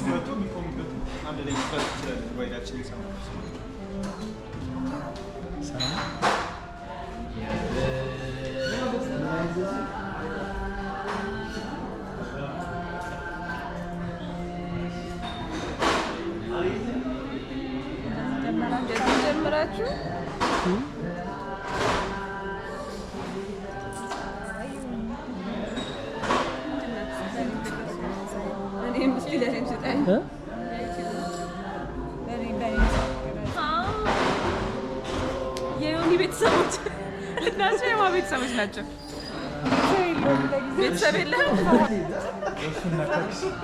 መጥቶ የሚቆምበት አንድ ላይ መስራት ይችላል። ባይዳችን ይሰማል። ሰላም ጀምራችሁ የዮኒ ቤተሰቦች ናቸው። የማ ቤተሰቦች ናቸው? ቤተሰብ የለህም?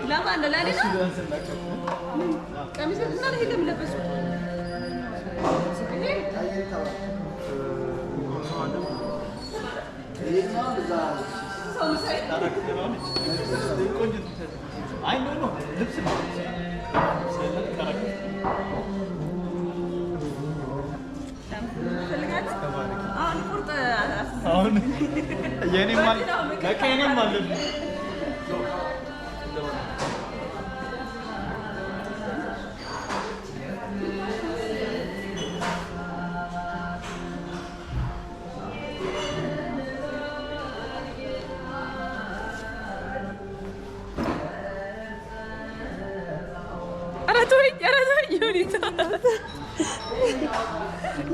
ለማን ነው? ለእኔ ነው። ቀሚስ እና ለሄደም ለበሱ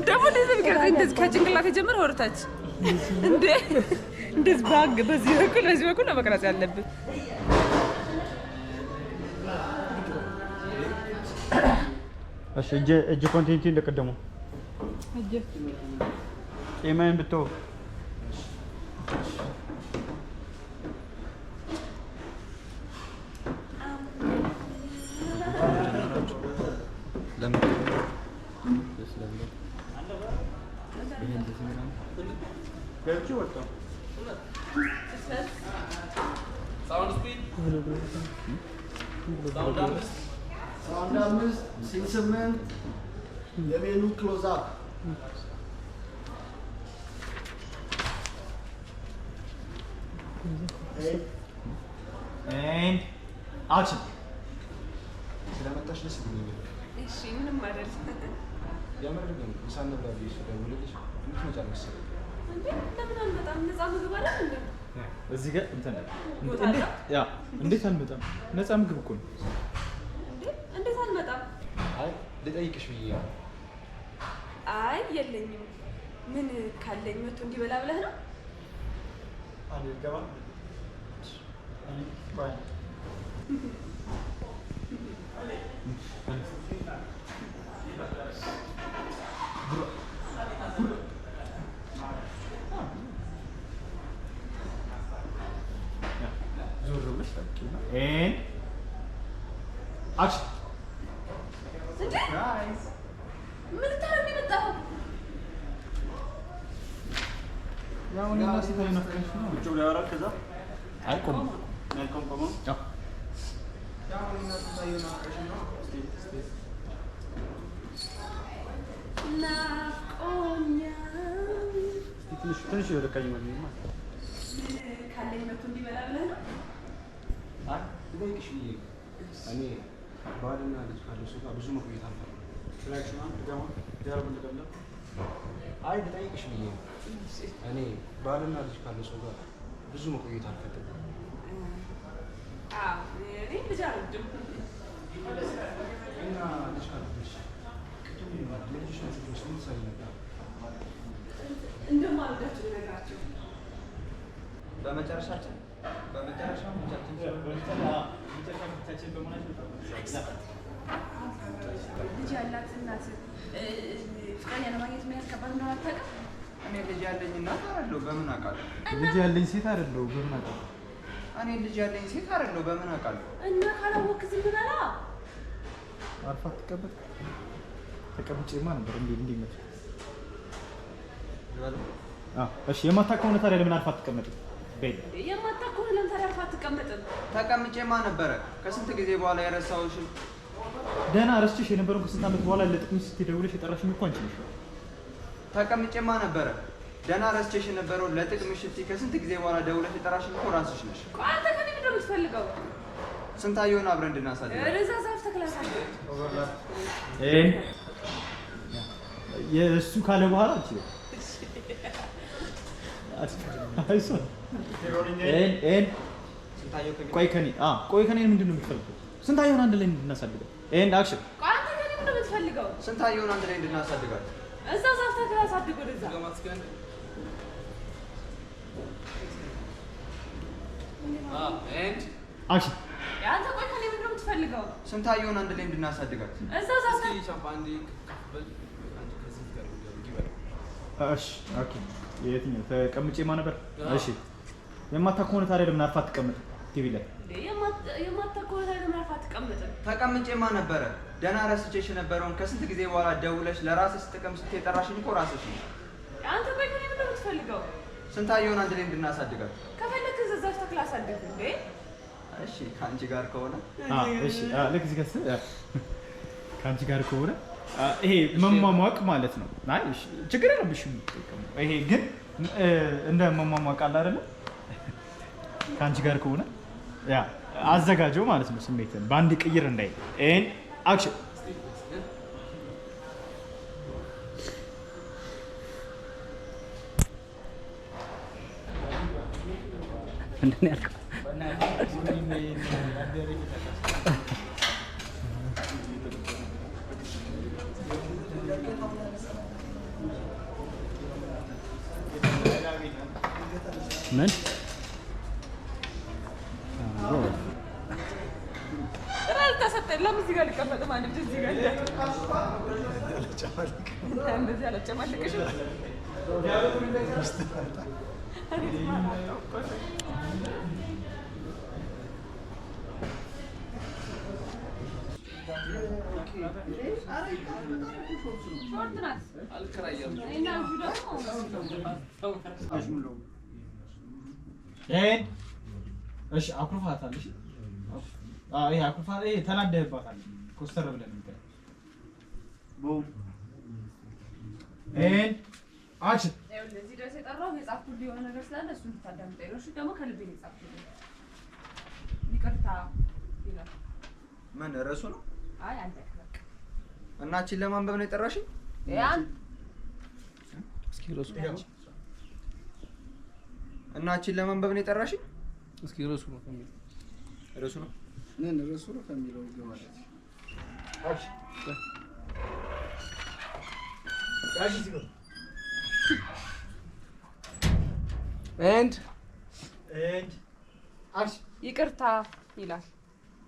ደግሞ እንደዚህ ከጭንቅላት የጀመረ ወርታች እንዴ እንደዚህ ባግ በዚህ በኩል ነው መቅረጽ ያለብን። እሺ እጅ ኮንቴንት እንደቀደመው እጅ ኤማን ብትው Sound arms, Sinsemen, Yemenu close up. And action. ስለመጣሽ ደስ ብሎኛል። እሺ ምንም አይደል። ያመረ ግን እንሳን ነበር ቢስ ደውልልሽ ምትመጣ መሰለኝ እንዴ ለምን አልመጣም? ነፃ ምግብ አለ እንዴ? እዚህ ጋር እንትን እንዴት አልመጣም? ነፃ ምግብ እኮ ነው። እንዴት አልመጣም? አይ ልጠይቅሽ ብዬ ነው። አይ የለኝም። ምን ካለኝ መቶ እንዲበላ ብለህ ነው? አንዴ ገባ ባይ and action. Nice. ምን ታረግ የመጣው? ያው እኔ እና ሲታይ ነፍቀሽ ነው። እጆ ላይ አወራ ከዛ አይቆም ቆሞ ያው እኔ እና ሲታይ ነፍቀሽ ነው። ትንሽ ወደ ቀኝ ማለት ነው። ካለኝ መቶ እንዲበላ ብለህ ነው? አይ ልጠይቅሽ ብዬ እኔ ባልና ልጅ ካለው ሰው ጋር ብዙ መቆየት አልፈልግም። ፍራክሽን ደጋማ ያረብ እንደቀለ አይ ልጠይቅሽ ብዬ እኔ ባልና ልጅ ካለው ሰው ጋር ብዙ መቆየት አልፈልግም። እኔ ልጅ አልወድም። እና ልጅ ካለሽ ልጅሽ ነው ምን ሰሪ ነበር እንደማልወዳቸው ነገራቸው በመጨረሻችን ልጅ ያላት እናት ፍቅረኛ ለማግኘት ምን ያህል ከባድ እንደሆነ አታውቅም? እኔ ልጅ ያለኝ እናት አይደለሁ በምን አውቃለሁ? ልጅ ያለኝ ሴት አይደለሁ በምን አውቃለሁ? እኔ ልጅ ያለኝ ሴት አይደለሁ በምን አውቃለሁ? እና ካላወቅህ ዝም በላ። አርፋ ተቀበል። ተቀብጬማ ነበር እንዲመች። እሺ የማታውቅ ከሆነ ታዲያ ለምን አርፋ አትቀመጥም? የማታውቅ ከሆነ ለምን ታዲያ አርፋ አትቀመጥም? ተቀምጬማ ነበረ ከስንት ጊዜ በኋላ የረሳሁሽን። ደህና ረስቼሽ የነበረው ከስንት ዓመት በኋላ ለጥቅም ስትደውልሽ የጠራሽኝ እኮ አንቺ ነሽ። ተቀምጬማ ነበረ ደህና ረስቼሽ የነበረው ለጥቅም ሽቲ ከስንት ጊዜ በኋላ ደውለሽ የጠራሽኝ እኮ ራስሽ ነሽ። አንተ ከኔ ምንድን ነው የምትፈልገው? ስንታየውን አብረን እንድናሳድግ እዛ ዛፍ ተክላሳለ የእሱ ካለ በኋላ ቆይ ከኔ ምንድን ነው የምትፈልገው? ስንታየውን አንድ ላይ እንድናሳድገው አክሽን ስንታየውን አንድ ላይ እንድናሳድጋት እዛ ዛፍ ተክላሳድግ ወደዛ አክሽን ያንተ ቆይ ከኔ ምንድን ነው የምትፈልገው? ስንታየውን አንድ ላይ እንድናሳድጋት እዛ ዛፍ እሺ ኦኬ የትኛው ተቀምጬ ማ ነበር? እሺ የማታውቅ ከሆነ ታዲያ ለምን አርፋ አትቀመጥ? ቲቪ ላይ የማታውቅ ከሆነ ታዲያ ለምን አርፋ አትቀመጥ? ተቀምጬ ማ ነበረ? ደህና ረስቼሽ የነበረውን ከስንት ጊዜ በኋላ ደውለሽ ለራስሽ ጥቅም ስትይ የጠራሽኝ እኮ ራስሽ ነው። አንተ ቆይ ከኔ ምንድን ነው የምትፈልገው? ስንታየውን አንድ ላይ እንድናሳድጋት ከፈለክ እዛ ዛፍ ተክላሳድግ እንዴ? እሺ ከአንቺ ጋር ከሆነ እሺ ልክ እዚህ ጋር ከአንቺ ጋር ከሆነ ይሄ መሟሟቅ ማለት ነው። አይ እሺ ችግር የለብሽም። ይሄ ግን እንደ መሟሟቅ አለ አይደለ? ከአንቺ ጋር ከሆነ ያ አዘጋጀው ማለት ነው። ስሜትን በአንድ ቅይር እንዳይ አክሽን ምንድን ያልከው? ምን ለምን እዚህ ጋር ልቀመጥ ማለት ነው? እዚህ ጋር እንደዚህ አላጨማልቅሽም። እሺ አኩርፋታል። እሺ ይሄ አኩርፋታ ይሄ ተናደህባታል። ኮስተር ብለን እንትን ቦም አክሽን እዚህ ድረስ የጠራው የጻፍኩልህ የሆነ ነገር ስላለ እሱን እንድታዳምጠኝ ነው። እሺ ደግሞ ከልቤ ነው የጻፍኩልህ። ይቅርታ ይላል። ምን ርዕሱ ነው? አይ አለቀ በቃ። እናችን ለማንበብ ነው የጠራሽኝ? ያን እስኪ ርዕሱ እናችን ለማንበብ ነው የጠራሽኝ? እስኪ ርዕሱ ነው ከሚለው ርዕሱ ነው ምን ርዕሱ ነው ከሚለው ይገባል። ይቅርታ ይላል።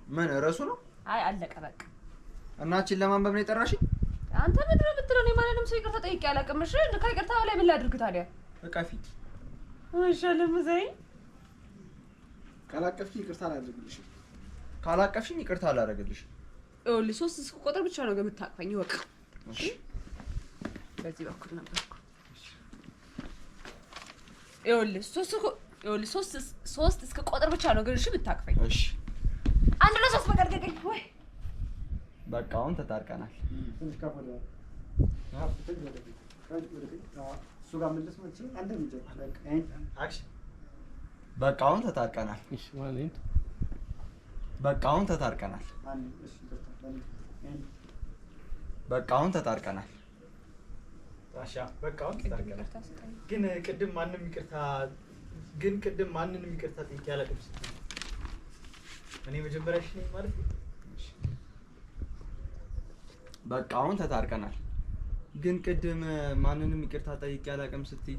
ምን ርዕሱ ነው? አይ አለቀ በቃ። እናችን ለማንበብ ነው የጠራሽኝ? አንተ ምንድን ነው የምትለው? እኔ ማንንም ሰው ይቅርታ ጠይቄ አላውቅም። እሺ ከይቅርታ በላይ ምን ላድርግ ታዲያ? እቀፊ ወሻለም ዘይ ካላቀፍኝ ይቅርታ አላደርግልሽም። ካላቀፍሽኝ ይቅርታ አላደርግልሽም። ይኸውልህ 3 እስከ ቁጥር ብቻ ነው የምታቅፈኝ። ወቅ እሺ በዚህ በኩል ነበርኩ። ይኸውልህ 3 እስከ ቁጥር ብቻ ነው ግን እሺ የምታቅፈኝ። እሺ 1 ለ3 በቀርገኝ ወይ በቃ አሁን ተጣርቀናል። ትንሽ ካፈለ እሱ ጋር መልስ ማለት ነው። አንተ ምን በቃ አክሽን በቃ አሁን ተጣርቀናል። እሺ ማለት በቃ አሁን ተጣርቀናል። በቃ አሁን ተጣርቀናል። አሻ በቃ አሁን ተጣርቀናል። ግን ቅድም ማንንም ይቅርታ ጠይቄ አላውቅም። እኔ መጀመሪያሽ ነኝ ማለት ነው። በቃ አሁን ተጣርቀናል። ግን ቅድም ማንንም ይቅርታ ጠይቄ አላውቅም ስትይ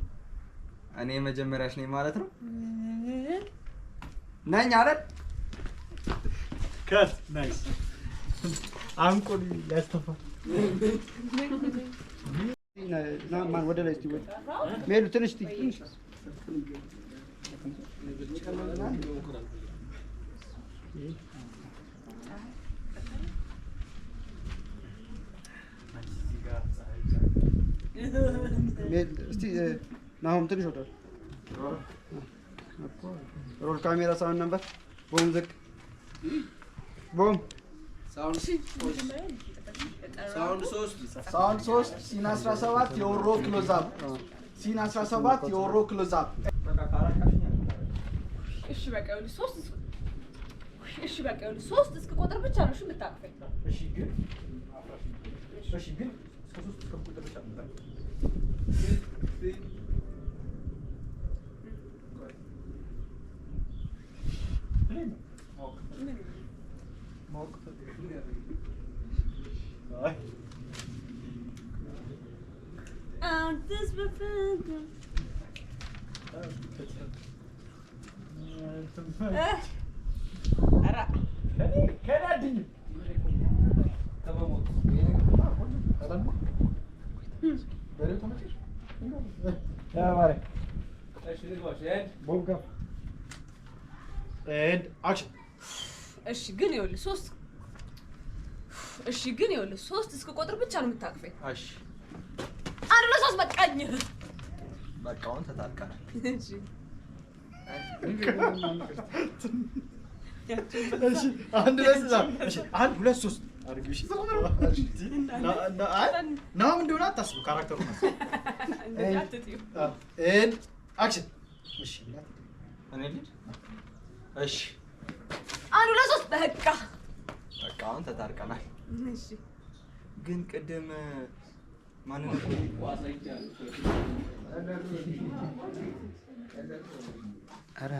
እኔ መጀመሪያሽ ነኝ ማለት ነው። ነኝ አይደል? ከት ናይስ አንቆል ያስተፋ ማን ወደ ላይ እስቲ ወደ ሜሉ ትንሽ ትንሽ እስቲ ናሆም ትንሽ ወደ ሮል ካሜራ ሳውንድ ነበር ቦም ዝቅ ቦም ሳውንድ 3 ሲን 17 የወሮ ክሎዝ አፕ ሲን 17 የወሮ ክሎዝ አፕ እሺ በቃ ይኸውልህ 3 እሺ በቃ ይኸውልህ 3 እስክቆጥር ብቻ ነው እሺ የምታቅፈኝ። እሺ ግን እሺ ግን እስከ 3 እስከ ቁጥር ብቻ ነው። አንተስ በፈንታ ኧረ ከዳድኝ እሺ ግን ይኸውልህ 3 እሺ ግን ይኸውልህ 3 እስክቆጥር ብቻ ነው የምታቅፈኝ። እሺ 1 2 3 በቃኝ። በቃ አሁን ተታርቀናል። እሺ እሺ አንድ ሁለት ሶስት አድርጊው። እሺ ናም እንደሆነ አታስቡ። ካራክተሩ ነው። አክሽን። እሺ እኔ ልጅ እሺ 1 2 3 በቃ በቃ አሁን ተታርቀናል። እሺ ግን ቅድም ማንን ኧረ